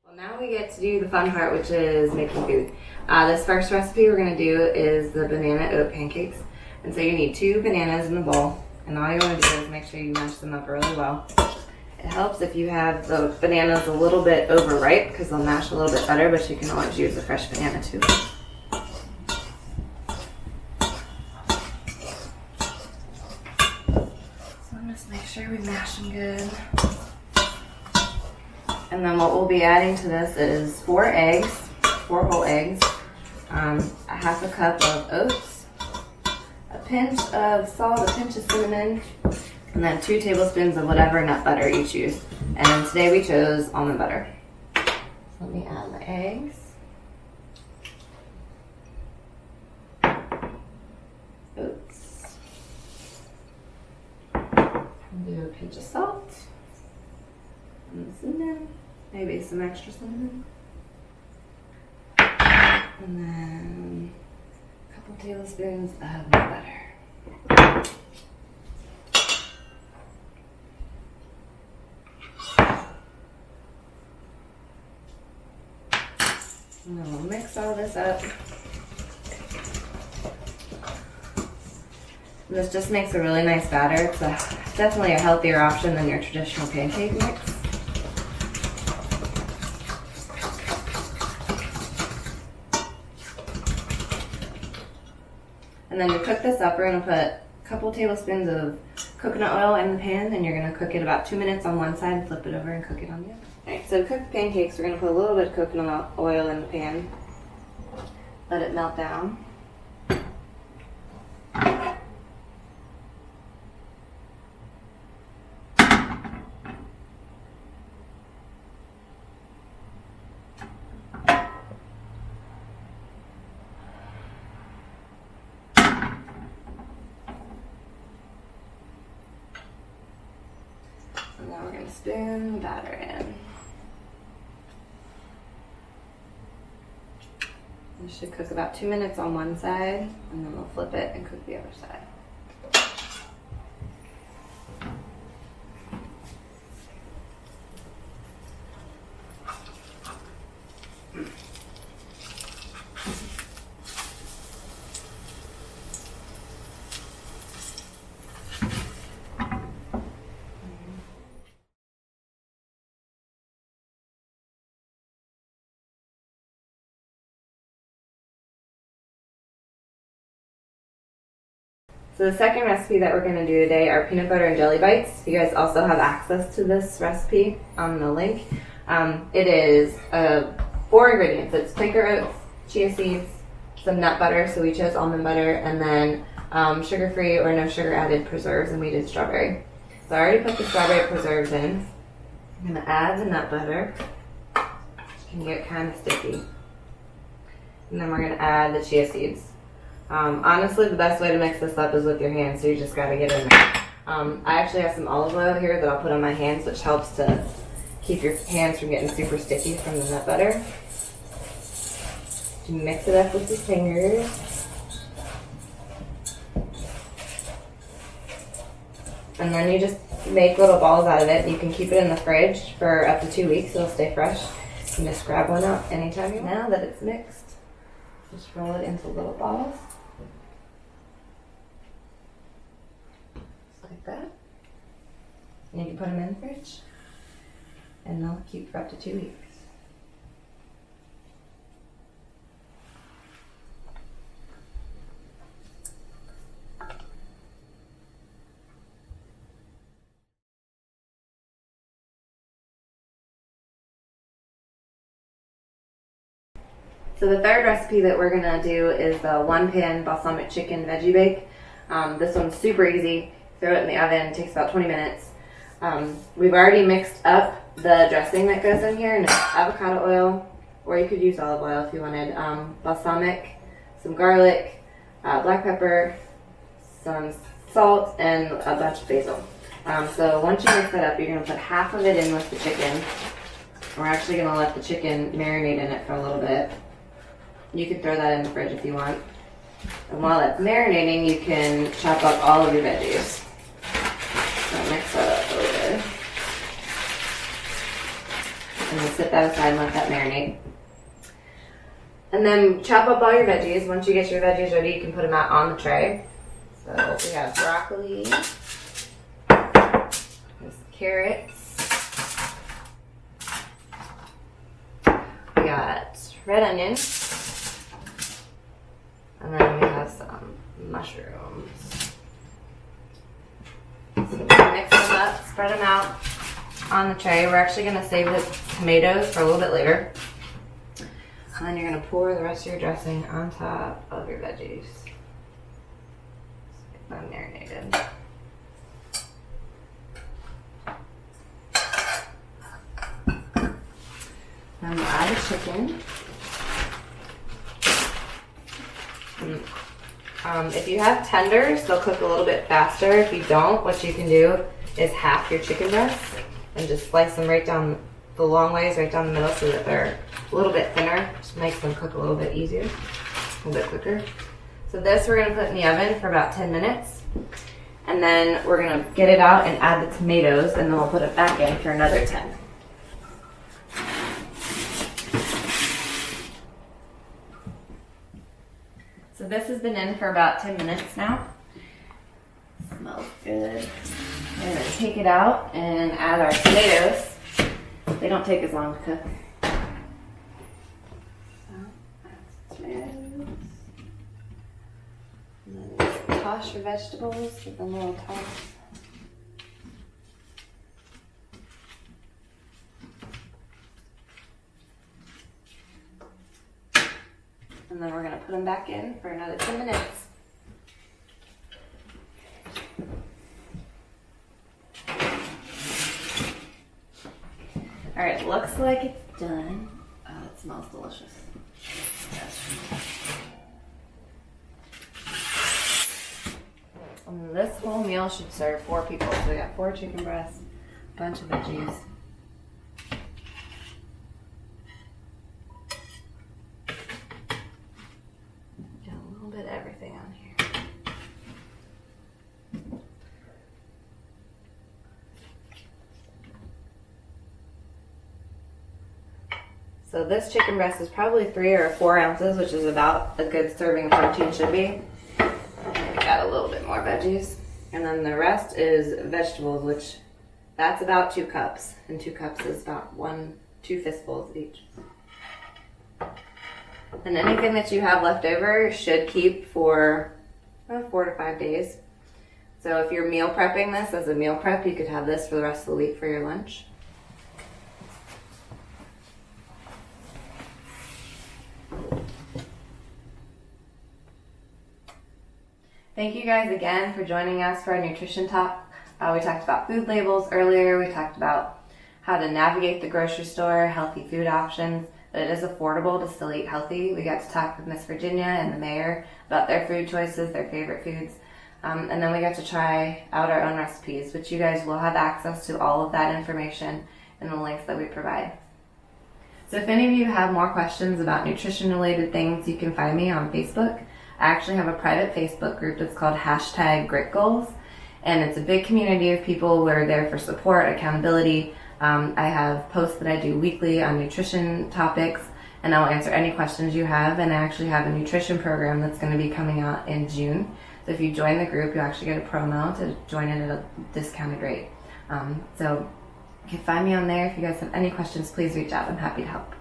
Well, now we get to do the fun part, which is making food. This first recipe we're going to do is the banana oat pancakes. And so you need 2 bananas in the bowl, and all you want to do is make sure you mash them up really well. It helps if you have the bananas a little bit overripe because they'll mash a little bit better, but you can always use a fresh banana too. So just make sure we mash them good. And then what we'll be adding to this is 4 eggs, 4 whole eggs, a half a cup of oats, a pinch of salt, a pinch of cinnamon, and then 2 tablespoons of whatever nut butter you choose. And then today we chose almond butter. So let me add my eggs. Oats. And do a pinch of salt. And cinnamon. Maybe some extra cinnamon. And then a couple tablespoons of nut butter. And then we'll mix all this up. This just makes a really nice batter. It's definitely a healthier option than your traditional pancake mix. And then to cook this up, we're going to put a couple tablespoons of coconut oil in the pan, and you're going to cook it about 2 minutes on one side and flip it over and cook it on the other. Alright, so to cook pancakes, we're going to put a little bit of coconut oil in the pan. Let it melt down. And now we're going to spoon the batter in. This should cook about 2 minutes on one side, and then we'll flip it and cook the other side. So the second recipe that we're going to do today are peanut butter and jelly bites. You guys also have access to this recipe on the link. It is 4 ingredients. It's Quaker oats, chia seeds, some nut butter, so we chose almond butter, and then sugar-free or no sugar added preserves, and we did strawberry. So I already put the strawberry preserves in. I'm going to add the nut butter, which can get kind of sticky. And then we're going to add the chia seeds. Honestly, the best way to mix this up is with your hands, so you just gotta get in there. I actually have some olive oil here that I'll put on my hands, which helps to keep your hands from getting super sticky from the nut butter. You mix it up with your fingers. And then you just make little balls out of it. You can keep it in the fridge for up to 2 weeks, it'll stay fresh. You can just grab one out anytime you want. Now that it's mixed, just roll it into little balls. Like that. And you can put them in the fridge, and they'll keep for up to 2 weeks. So the third recipe that we're gonna do is the 1-pan balsamic chicken veggie bake. This one's super easy. Throw it in the oven, it takes about 20 minutes. We've already mixed up the dressing that goes in here, and it's avocado oil, or you could use olive oil if you wanted, balsamic, some garlic, black pepper, some salt, and a bunch of basil. So once you mix that up, you're gonna put half of it in with the chicken. We're actually gonna let the chicken marinate in it for a little bit. You can throw that in the fridge if you want. And while that's marinating, you can chop up all of your veggies. So mix that up a little bit. And then set that aside and let that marinate. And then chop up all your veggies. Once you get your veggies ready, you can put them out on the tray. So we have broccoli, there's carrots, we got red onion, and then we have some mushrooms. So mix them up, spread them out on the tray. We're actually going to save the tomatoes for a little bit later. And then you're going to pour the rest of your dressing on top of your veggies. Get them marinated. Then we'll add the chicken. If you have tenders, they'll cook a little bit faster. If you don't, what you can do is half your chicken breasts and just slice them right down the long ways, right down the middle, so that they're a little bit thinner. Just makes them cook a little bit easier, a little bit quicker. So this we're going to put in the oven for about 10 minutes. And then we're going to get it out and add the tomatoes, and then we'll put it back in for another 10. So this has been in for about 10 minutes now. Smells good. We're going to take it out and add our tomatoes. They don't take as long to cook. So, tomatoes. And then toss your vegetables, give them a little toss. And then we're going to put them back in for another 10 minutes. All right, looks like it's done. Oh, it smells delicious. And this whole meal should serve 4 people. So we got 4 chicken breasts, a bunch of veggies. Got a little bit of everything on here. So this chicken breast is probably 3 or 4 ounces, which is about a good serving of protein should be. We got a little bit more veggies. And then the rest is vegetables, which that's about 2 cups. And 2 cups is about 2 fistfuls each. And anything that you have left over should keep for 4 to 5 days. So if you're meal prepping this as a meal prep, you could have this for the rest of the week for your lunch. Thank you guys again for joining us for our nutrition talk. We talked about food labels earlier. We talked about how to navigate the grocery store, healthy food options, that it is affordable to still eat healthy. We got to talk with Miss Virginia and the mayor about their food choices, their favorite foods. And then we got to try out our own recipes, which you guys will have access to all of that information in the links that we provide. So if any of you have more questions about nutrition related things, you can find me on Facebook. I actually have a private Facebook group that's called #GritGoals, and it's a big community of people who are there for support, accountability. I have posts that I do weekly on nutrition topics, and I'll answer any questions you have, and I actually have a nutrition program that's going to be coming out in June. So if you join the group, you actually get a promo to join it at a discounted rate. So you can find me on there. If you guys have any questions, please reach out. I'm happy to help.